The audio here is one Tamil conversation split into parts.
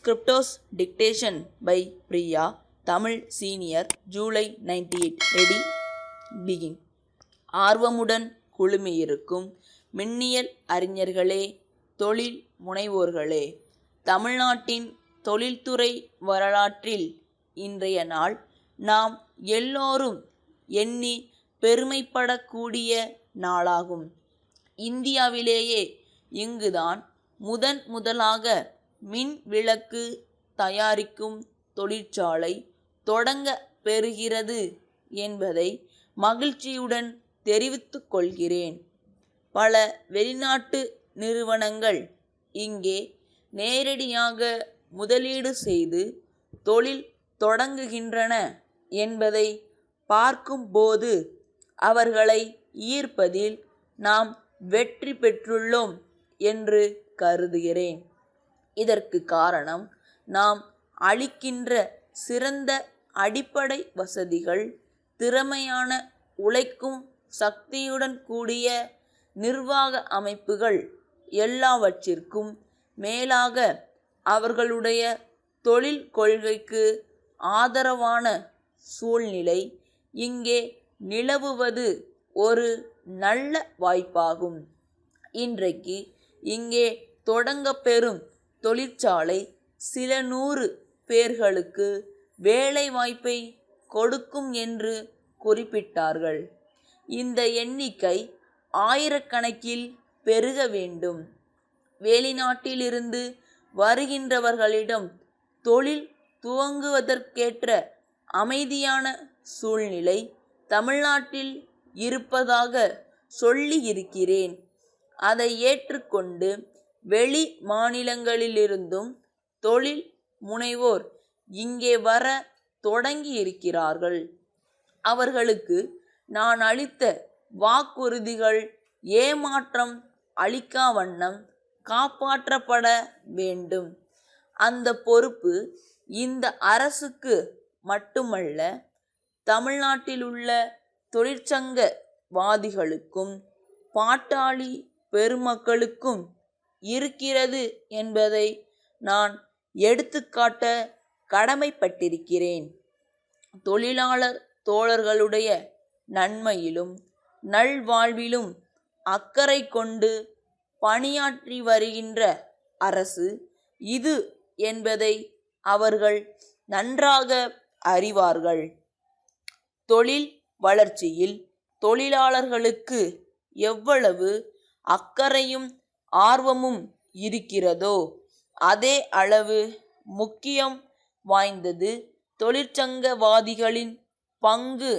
Scriptos dictation by Priya. Tamil Senior. July 98. Ready? Begin. ஆர்வமுடன் குழுமியிருக்கும் மின்னியல் அறிஞர்களே, தொழில் முனைவோர்களே, தமிழ்நாட்டின் தொழில்துறை வரலாற்றில் இன்றைய நாள் நாம் எல்லோரும் எண்ணி பெருமைப்படக்கூடிய நாளாகும். இந்தியாவிலேயே இங்குதான் முதலாக மின் விளக்கு தயாரிக்கும் தொழிற்சாலை தொடங்க பெறுகிறது என்பதை மகிழ்ச்சியுடன் தெரிவித்துக் கொள்கிறேன். பல வெளிநாட்டு நிறுவனங்கள் இங்கே நேரடியாக முதலீடு செய்து தொழில் தொடங்குகின்றன என்பதை பார்க்கும்போது அவர்களை ஈர்ப்பதில் நாம் வெற்றி பெற்றுள்ளோம் என்று கருதுகிறேன். இதற்கு காரணம் நாம் அளிக்கின்ற சிறந்த அடிப்படை வசதிகள், திறமையான உழைக்கும் சக்தியுடன் கூடிய நிர்வாக அமைப்புகள், எல்லாவற்றிற்கும் மேலாக அவர்களுடைய தொழில் கொள்கைக்கு ஆதரவான சூழ்நிலை இங்கே நிலவுவது ஒரு நல்ல வாய்ப்பாகும். இன்றைக்கு இங்கே தொடங்கப்பெறும் தொழிற்சாலை சில 100 பேர்களுக்கு வேலை வாய்ப்பை கொடுக்கும் என்று குறிப்பிட்டார்கள். இந்த எண்ணிக்கை ஆயிரக்கணக்கில் பெருக வேண்டும். வெளிநாட்டிலிருந்து வருகின்றவர்களிடம் தொழில் துவங்குவதற்கேற்ற அமைதியான சூழ்நிலை தமிழ்நாட்டில் இருப்பதாக சொல்லியிருக்கிறேன். அதை ஏற்றுக்கொண்டு வெளி மாநிலங்களிலிருந்தும் தொழில் முனைவோர் இங்கே வர தொடங்கியிருக்கிறார்கள். அவர்களுக்கு நான் அளித்த வாக்குறுதிகள் ஏமாற்றம் அளிக்காவண்ணம் காப்பாற்றப்பட வேண்டும். அந்த பொறுப்பு இந்த அரசுக்கு மட்டுமல்ல, தமிழ்நாட்டிலுள்ள தொழிற்சங்கவாதிகளுக்கும் பாட்டாளி பெருமக்களுக்கும் இருக்கிறது என்பதை நான் எடுத்துக்காட்ட கடமைப்பட்டிருக்கிறேன். தொழிலாளர் தோழர்களுடைய நன்மையிலும் நல்வாழ்விலும் அக்கறை கொண்டு பணியாற்றி வருகின்ற அரசு இது என்பதை அவர்கள் நன்றாக அறிவார்கள். தொழில் வளர்ச்சியில் தொழிலாளர்களுக்கு எவ்வளவு அக்கறையும் ஆர்வமும் இருக்கிறதோ அதே அளவு முக்கியம் வாய்ந்தது தொழிற்சங்கவாதிகளின் பங்கு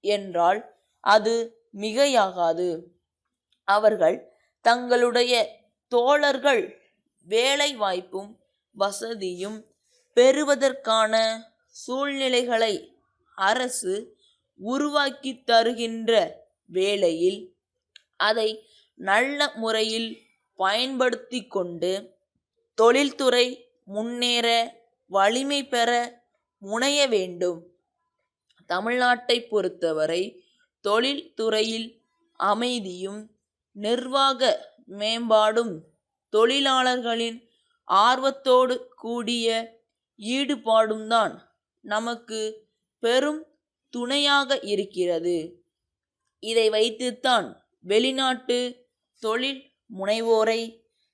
என்றால் அது மிகையாகாது. அவர்கள் தங்களுடைய தோழர்கள் வேலை வாய்ப்பும் வசதியும் பெறுவதற்கான சூழ்நிலைகளை அரசு உருவாக்கி தருகின்ற வேளையில் அதை நல்ல முறையில் பயன்படுத்தி கொண்டு தொழில்துறை முன்னேற வலிமை பெற முனைய வேண்டும். தமிழ்நாட்டை பொறுத்தவரை தொழில்துறையில் அமைதியும் நிர்வாக மேம்பாடும் தொழிலாளர்களின் ஆர்வத்தோடு கூடிய ஈடுபாடும் தான் நமக்கு பெரும் துணையாக இருக்கிறது. இதை வைத்துத்தான் வெளிநாட்டு தொழில் முனைவோரை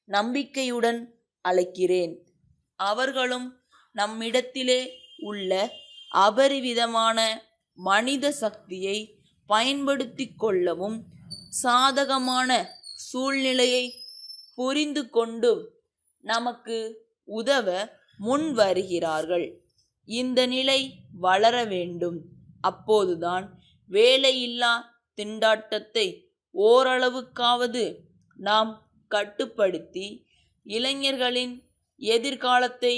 நம்பிக்கையுடன் அழைக்கிறேன். அவர்களும் நம்மிடத்திலே உள்ள அபரிவிதமான மனித சக்தியை பயன்படுத்தி கொள்ளவும் சாதகமான சூழ்நிலையை புரிந்து கொண்டு நமக்கு உதவ முன் வருகிறார்கள். இந்த நிலை வளர வேண்டும். அப்போதுதான் வேலையில்லா திண்டாட்டத்தை ஓரளவுக்காவது நாம் கட்டுப்படுத்தி இளைஞர்களின் எதிர்காலத்தை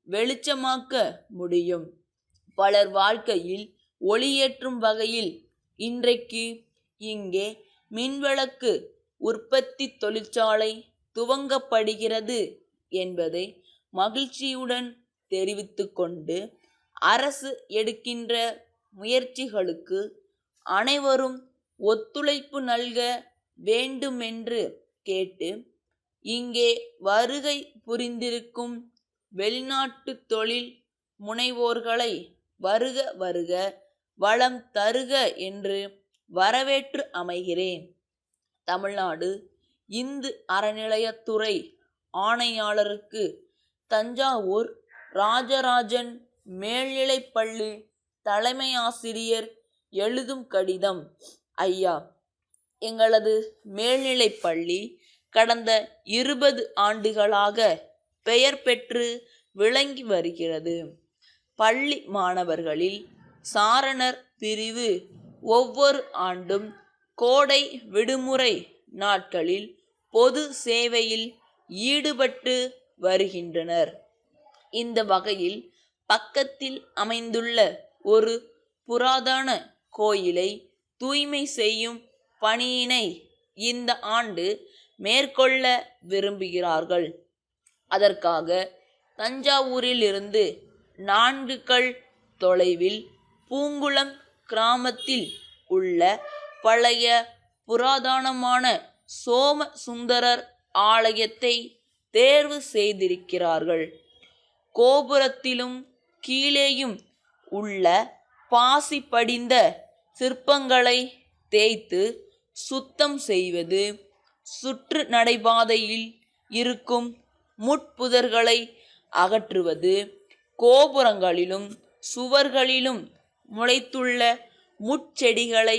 வெளிச்சமாக்க முடியும். பலர் வாழ்க்கையில் ஒளியேற்றும் வகையில் இன்றைக்கு இங்கே மின்விளக்கு உற்பத்தி தொழிற்சாலை துவங்கப்படுகிறது என்பதை மகிழ்ச்சியுடன் தெரிவித்துக்கொண்டு அரசு எடுக்கின்ற முயற்சிகளுக்கு அனைவரும் ஒத்துழைப்பு நல்க வேண்டுமென்று கேட்டு இங்கே வருகை புரிந்திருக்கும் வெளிநாட்டு தொழில் முனைவோர்களை வருக வருக வளம் தருக என்று வரவேற்று அமைகிறேன். தமிழ்நாடு இந்து அறநிலையத்துறை ஆணையாளருக்கு தஞ்சாவூர் ராஜராஜன் மேல்நிலைப்பள்ளி தலைமை ஆசிரியர் எழுதும் கடிதம். ஐயா, எங்களது மேல்நிலைப்பள்ளி கடந்த 20 ஆண்டுகளாக பெயர் பெற்று விளங்கி வருகிறது. பள்ளி மாணவர்களில் சாரணர் பிரிவு ஒவ்வொரு ஆண்டும் கோடை விடுமுறை நாட்களில் பொது சேவையில் ஈடுபட்டு வருகின்றனர். இந்த வகையில் பக்கத்தில் அமைந்துள்ள ஒரு புராதன கோயிலை தூய்மை செய்யும் பணியினை இந்த ஆண்டு மேற்கொள்ள விரும்புகிறார்கள். அதற்காக தஞ்சாவூரிலிருந்து 4 கல் தொலைவில் பூங்குளம் கிராமத்தில் உள்ள பழைய புராதனமான சோமசுந்தரர் ஆலயத்தை தேர்வு செய்திருக்கிறார்கள். கோபுரத்திலும் கீழேயும் உள்ள பாசி படிந்த சிற்பங்களை தேய்த்து சுத்தம் செய்வது, சுற்று நடைபாதையில் இருக்கும் முட்புதர்களை அகற்றுவது, கோபுரங்களிலும் சுவர்களிலும் முளைத்துள்ள முட்செடிகளை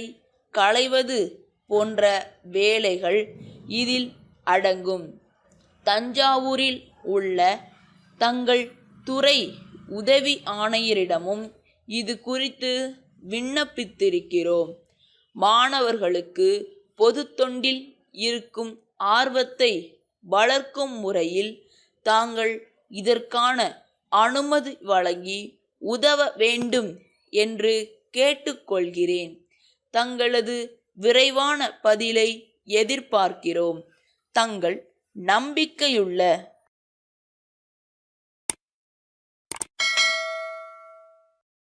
களைவது போன்ற வேலைகள் இதில் அடங்கும். தஞ்சாவூரில் உள்ள தங்கள் துறை உதவி ஆணையரிடமும் இது குறித்து விண்ணப்பித்திருக்கிறோம். மாணவர்களுக்கு பொது தொண்டில் இருக்கும் ஆர்வத்தை வளர்க்கும் முறையில் தாங்கள் இதற்கான அனுமதி வழங்கி உதவ வேண்டும் என்று கேட்டுக்கொள்கிறேன். தங்களது விரைவான பதிலை எதிர்பார்க்கிறோம். தங்கள் நம்பிக்கையுள்ள